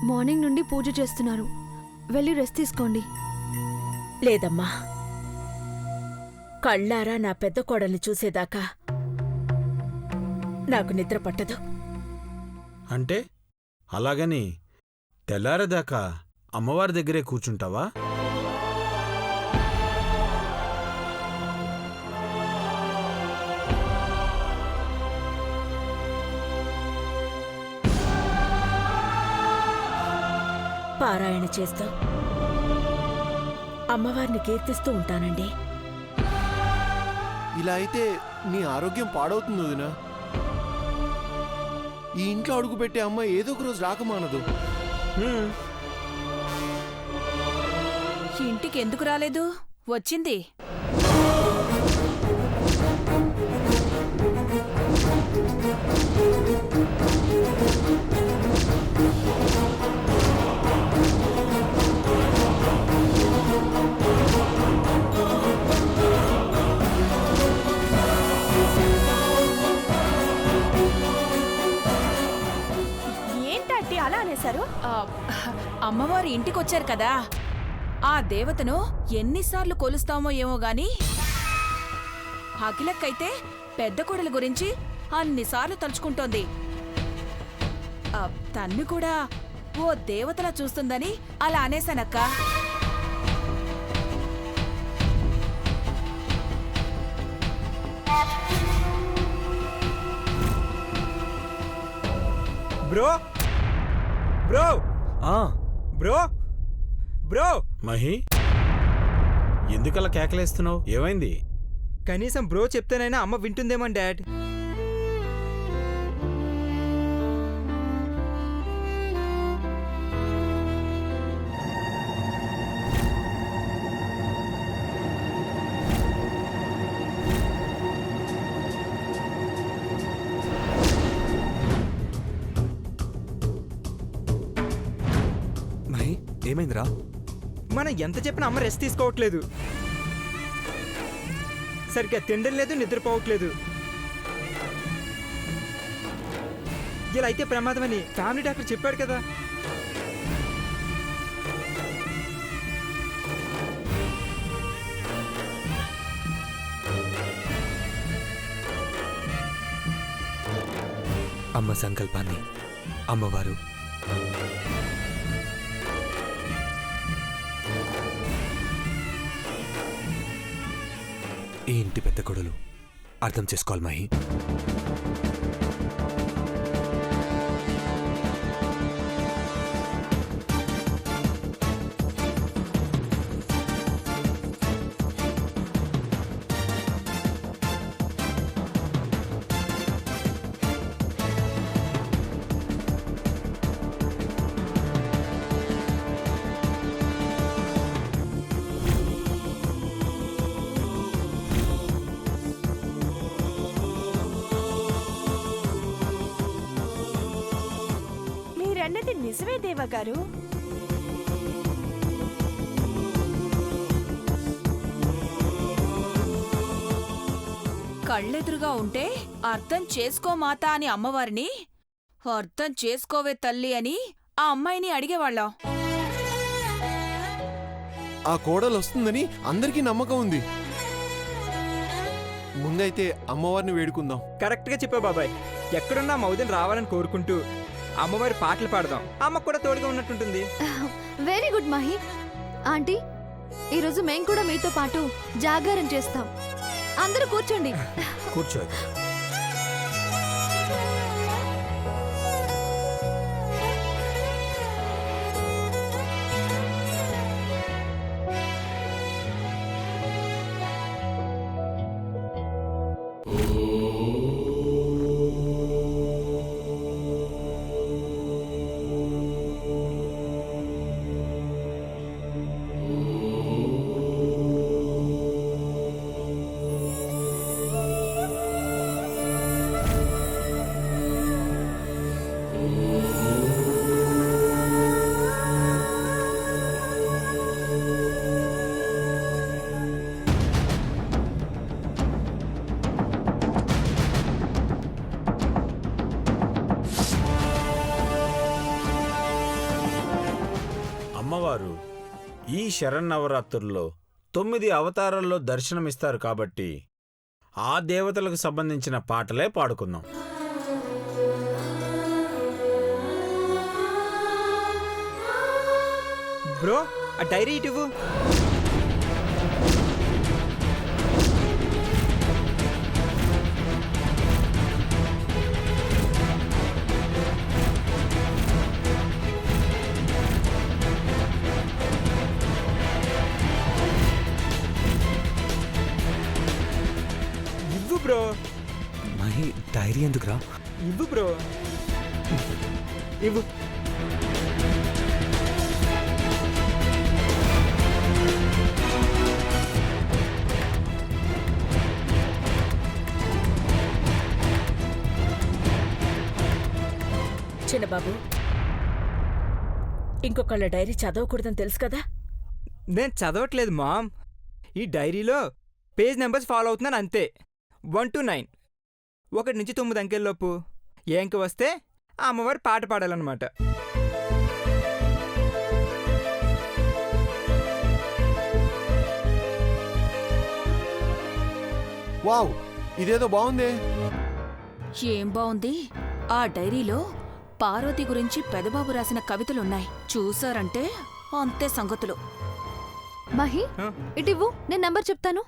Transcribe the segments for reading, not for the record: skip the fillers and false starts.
Morning నుండి పూజ చేస్తున్నారు, వెళ్ళి రెస్ట్ తీసుకోండి. లేదమ్మా, కళ్ళారా నా పెద్ద కోడల్ని చూసేదాకా నాకు నిద్ర పట్టదు. అంటే అలాగని తెల్లారేదాకా అమ్మవారి దగ్గరే కూర్చుంటావా? పారాయణ చేస్తూ అమ్మవారిని కీర్తిస్తూ ఉంటానండి. ఇలా అయితే నీ ఆరోగ్యం పాడవుతుంది వదినా. ఈ ఇంట్లో అడుగుపెట్టే అమ్మ ఏదో ఒక రోజు రాకమానదు. ఇంటికి ఎందుకు రాలేదు? వచ్చింది. ఏంటంటే అలా అనేశారు? అమ్మవారు ఇంటికొచ్చారు కదా, ఆ దేవతను ఎన్నిసార్లు కొలుస్తామో ఏమో గాని అఖిలక్కైతే పెద్ద కొడల గురించి అన్నిసార్లు తలుచుకుంటోంది. తన్ను కూడా ఓ దేవతలా చూస్తుందని అలా అనేశానక్క. Bro bro bro bro Mahi, ఎందుకలా కేకలేస్తున్నావు? ఏమైంది? కనీసం బ్రో చెప్తేనైనా అమ్మ వింటుందేమో డాడ్. మహి, ఏమైందిరా? మనం ఎంత చెప్పినా అమ్మ రెస్ట్ తీసుకోవట్లేదు. సరిగ్గా తిండం లేదు, నిద్రపోవట్లేదు. ఇలా అయితే ప్రమాదమని ఫ్యామిలీ డాక్టర్ చెప్పాడు కదా. అమ్మ సంకల్పాన్ని అమ్మవారు ఈ ఇంటి పెద్ద కొడులు అర్థం చేసుకోవాలి మహి. మీరన్నది నిజమే దేవగారు. కళ్ళెదురుగా ఉంటే అర్థం చేసుకో మాత అని అమ్మవారిని, అర్థం చేసుకోవే తల్లి అని ఆ అమ్మాయిని అడిగేవాళ్ళం. ఆ కోడలు వస్తుందని అందరికీ నమ్మకం ఉంది. ముందైతే అమ్మవారిని వేడుకుందాం. కరెక్ట్గా చెప్పావు బాబాయ్. ఎక్కడున్నా మౌదన్ రావాలని కోరుకుంటూ అమ్మవారి పాటలు పాడదాం. అమ్మకు కూడా తోడుగా ఉన్నట్టుంటుంది. Very good Mahi. ఆంటీ, ఈరోజు మేం కూడా మీతో పాటు జాగారం చేస్తాం. అందరూ కూర్చోండి. కూర్చో. అమ్మవారు ఈ శరన్నవరాత్రుల్లో 9 అవతారాల్లో దర్శనమిస్తారు కాబట్టి ఆ దేవతలకు సంబంధించిన పాటలే పాడుకుందాం. బ్రో ఆ డైరీ ఇటువు. ఇవ్వు బ్రో, మహి డైరీ ఎందుకురా? ఇవ్వు బ్రో, ఇవ్వు. చిన్నబాబు, ఇంకొకళ్ళ డైరీ చదవకూడదని తెలుసు కదా. నేను చదవట్లేదు మామ్. ఈ డైరీలో పేజ్ నెంబర్స్ ఫాలో అవుతున్నాను అంతే. 1 to 9, 1 నుంచి 9 అంకెల్లోపు ఏ అంకె వస్తే ఆ అమ్మవారి పాట పాడాలన్నమాట. వావ్, ఇదేదో బాగుందే. ఏం బావుంది? ఆ డైరీలో పార్వతి గురించి పెదబాబు రాసిన కవితలున్నాయి. చూసారంటే అంతే సంగతులు. మహి, హ? ఇటివ్వు, నేను నంబర్ చెప్తాను.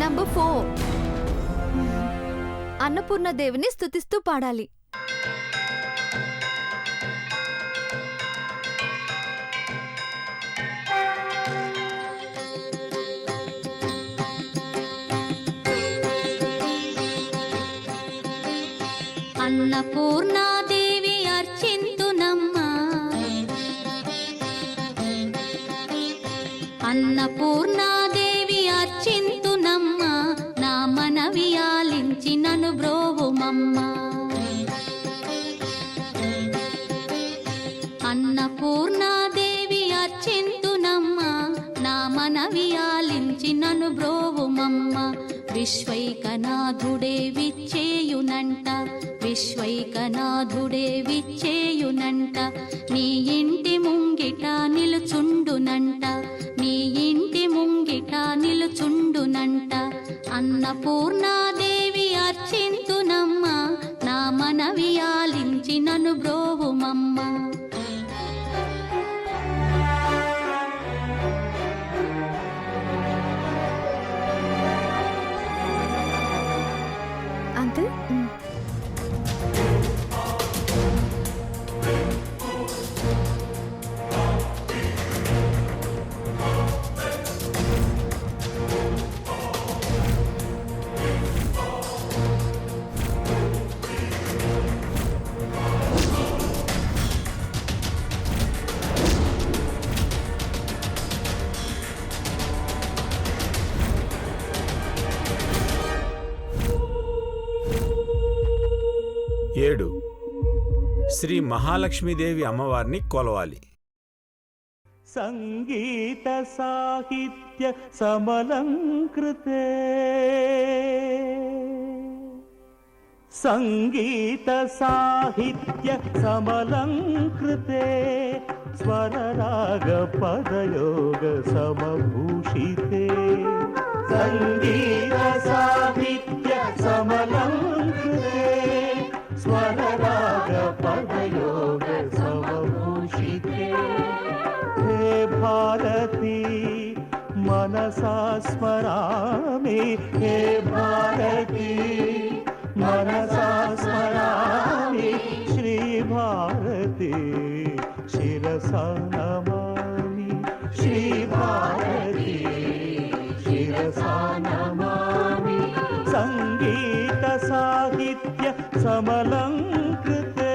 నంబర్ 4, అన్నపూర్ణదేవిని స్తుతిస్తూ పాడాలి. అన్నపూర్ణాదేవి అర్చింతునమ్మా, అన్నపూర్ణాదేవి అర్చింతునమ్మా, నా మనవి ఆలించి నన్ను బ్రోవుమమ్మా. అన్నపూర్ణాదేవి అర్చింతునమ్మా, నా మనవి ఆలించి నన్ను బ్రోవుమమ్మా. విశ్వైకనాథుడే విచ్చేయునంట, విశ్వైకనాథుడే విచ్చేయునంట, నీ ఇంటి ముంగిట నిలుచుండునంట, నీ ఇంటి ముంగిట నిలుచుండునంట. అన్నపూర్ణాదేవి అర్చింతునమ్మా, నా మనవి ఆలించి నన్ను బ్రోవుమమ్మా. అంకుల్, 7, శ్రీ మహాలక్ష్మీదేవి అమ్మవారిని కొలవాలి. సంగీత సాహిత్య సమలంకృతే, సంగీత సాహిత్య సమలంకృతే, స్వరరాగ పదయోగ సమభూషితే, సంగీత సాహిత్య సమలంకృతే, స్వరరాగ పదయోగ సమభూషితే. హే భారతి మనసా స్మరామి, హే భారతి మనసా స్మరామి, శ్రీ భారతి శిరసా నమామి, శ్రీ భారతి శిరసా నమామి. సంగీత సాహిత్య समलङ्कृते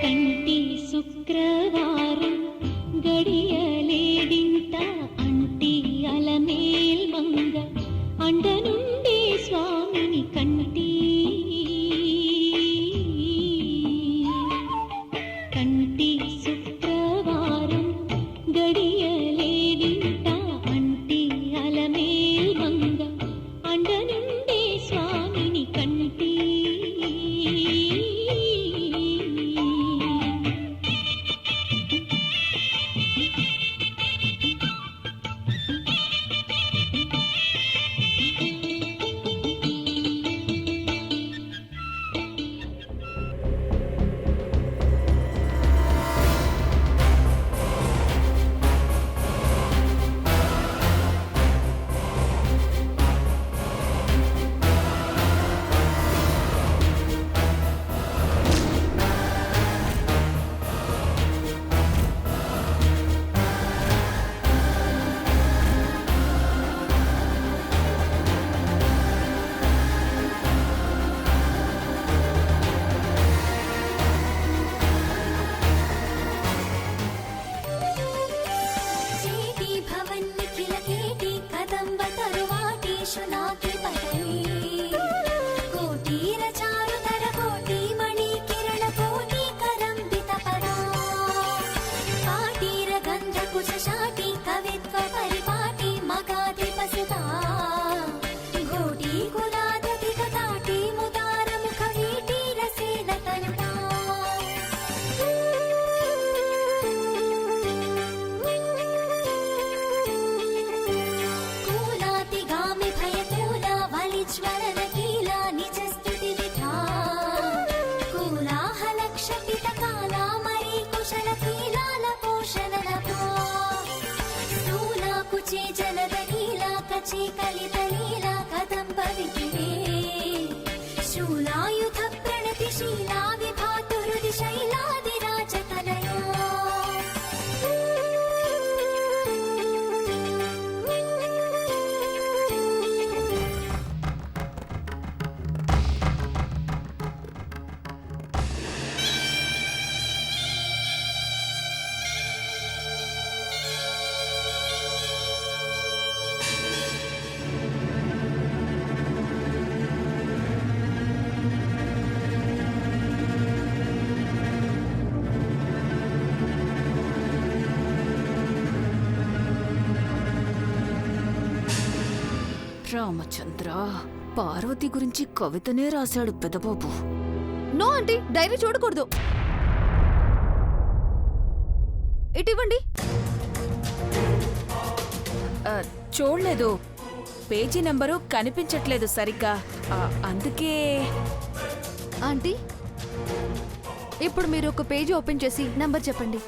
కంటి శుక్రవారం గడియలేడింట అంటి అలమేల్ మంగ అండ నుండి స్వామిని కంటి కంటి శుక్రవారం గడియలేడింట అంటి అలమేల్ మంగ అండ నుండి స్వామిని కంటి శూలాయుధ ప్రణతిశీలా విభాతురుది శైలాదిరాజతనయా రామచంద్ర, పార్వతి గురించి కవితనే రాశాడు పెదబాబు. నో ఆంటీ, డైరీ చూడకూడదు. ఇటివ్వండి. చూడలేదు, పేజీ నెంబరు కనిపించట్లేదు సరిగ్గా, అందుకే. ఆంటీ, ఇప్పుడు మీరు ఒక పేజీ ఓపెన్ చేసి నంబర్ చెప్పండి.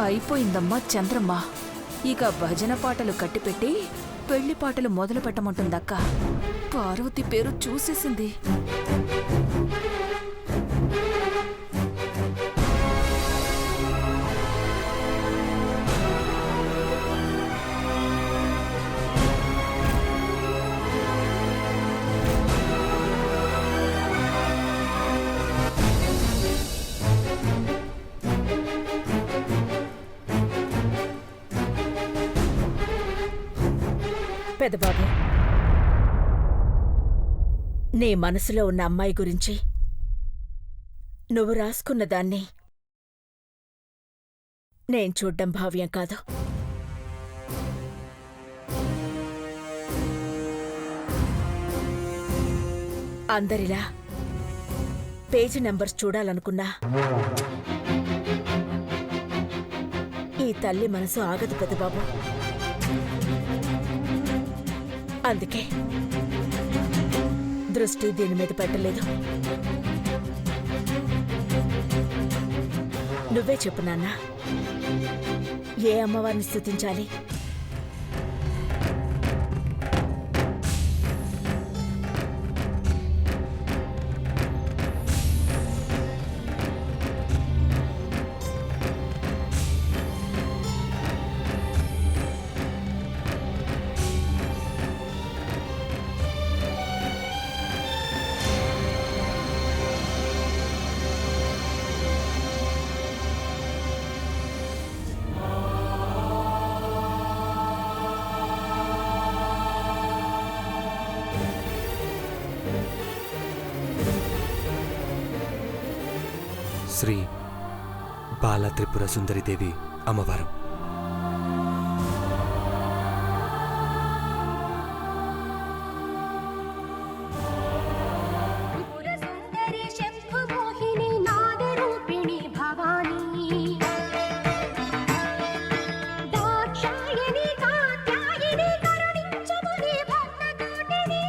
అయిపోయిందమ్మా చంద్రమ్మ. ఇక భజన పాటలు కట్టిపెట్టి పెళ్లి పాటలు మొదలు పెట్టమంటుందక్క. పార్వతి పేరు చూసేసింది. పెదబాబు, నీ మనసులో ఉన్న అమ్మాయి గురించి నువ్వు రాసుకున్న దాన్ని నేను చూడ్డం భావ్యం కాదు. అందరిలా పేజీ నంబర్స్ చూడాలనుకున్నా ఈ తల్లి మనసు ఆగదు పెదబాబు. అందుకే దృష్టి దీని మీద పెట్టలేదు. నువ్వే చెప్పు నాన్న, ఏ అమ్మవారిని స్తుతించాలి? శ్రీ బాల త్రిపుర సుందరిదేవి అమ్మవారు. సుందరి శంభు మోహిని నాదరూపిణి భవానీ దాక్షాయణి కాత్యాయని కరుణించముని భక్తకోటిని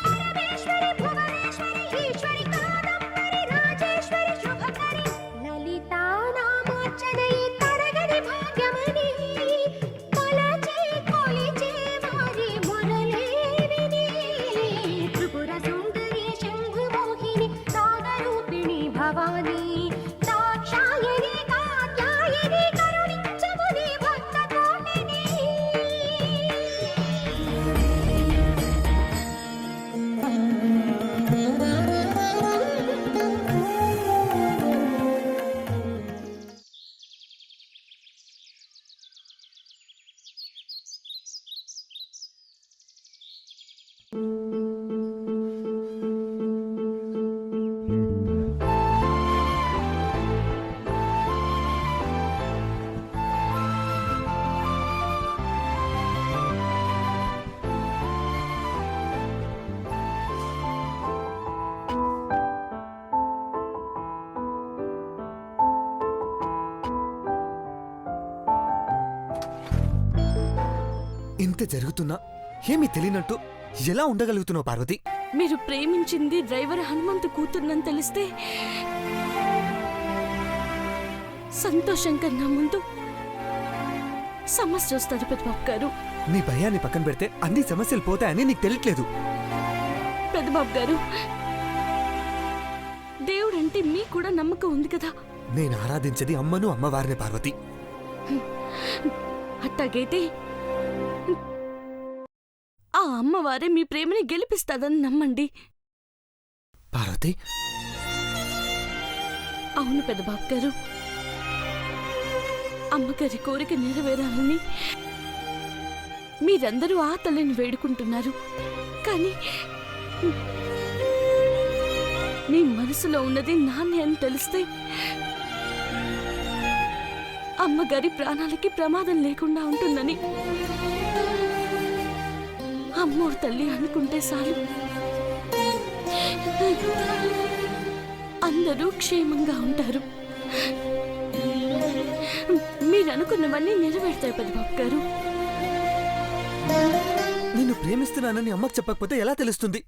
పరమేశ్వరి భువనేశ్వరి ఈశ్వరి కాదంబరి రాజేశ్వరి శుభకరి లలితా నామోర్చనై తరగని భాగ్యమని కొలచే కొలిచే వారి మురళీవిని త్రిపుర సుందరి శంభు మోహిని నాదరూపిణి భవానీ దాక్షాయణి కాత్యాయని కరుణించముని భక్తకోటిని. ఇంత జరుగుతున్నా ఏమీ తెలియనట్టు ఎలా ఉండగలుగుతున్నావు పార్వతి? మీరు ప్రేమించింది డ్రైవర్ హనుమంతు కూతుర్నని తెలిస్తే సంతోషం కన్నా ముందు సమస్య వస్తుంది పెద్దబాబు గారు. నీ భయాన్ని పక్కన పెడితే అన్ని సమస్యలు పోతాయని నీకు తెలియట్లేదు. పెద్దబాబు గారు, దేవుడంటే మీకు కూడా నమ్మకం ఉంది కదా. నేను ఆరాధించేది అమ్మను అమ్మవారిని పార్వతి. అట్టాగైతే ఆ అమ్మవారే మీ ప్రేమని గెలిపిస్తాదని నమ్మండి. పార్వతి, అవును పెద్దబాబు గారు, అమ్మగారి కోరిక నెరవేరాలని మీరందరూ ఆ తల్లిని వేడుకుంటున్నారు. కానీ మీ మనసులో ఉన్నది నాన్నే అని తెలిస్తే అమ్మగారి ప్రాణాలకి ప్రమాదం లేకుండా ఉంటుందని అమ్మోరు తల్లి అనుకుంటే చాలు. అందరూ క్షేమంగా ఉంటారు. మీరనుకున్నవన్నీ నెరవేరుతాయి పెద్దబాబు గారు. నిన్ను ప్రేమిస్తున్నానని అమ్మకు చెప్పకపోతే ఎలా తెలుస్తుంది?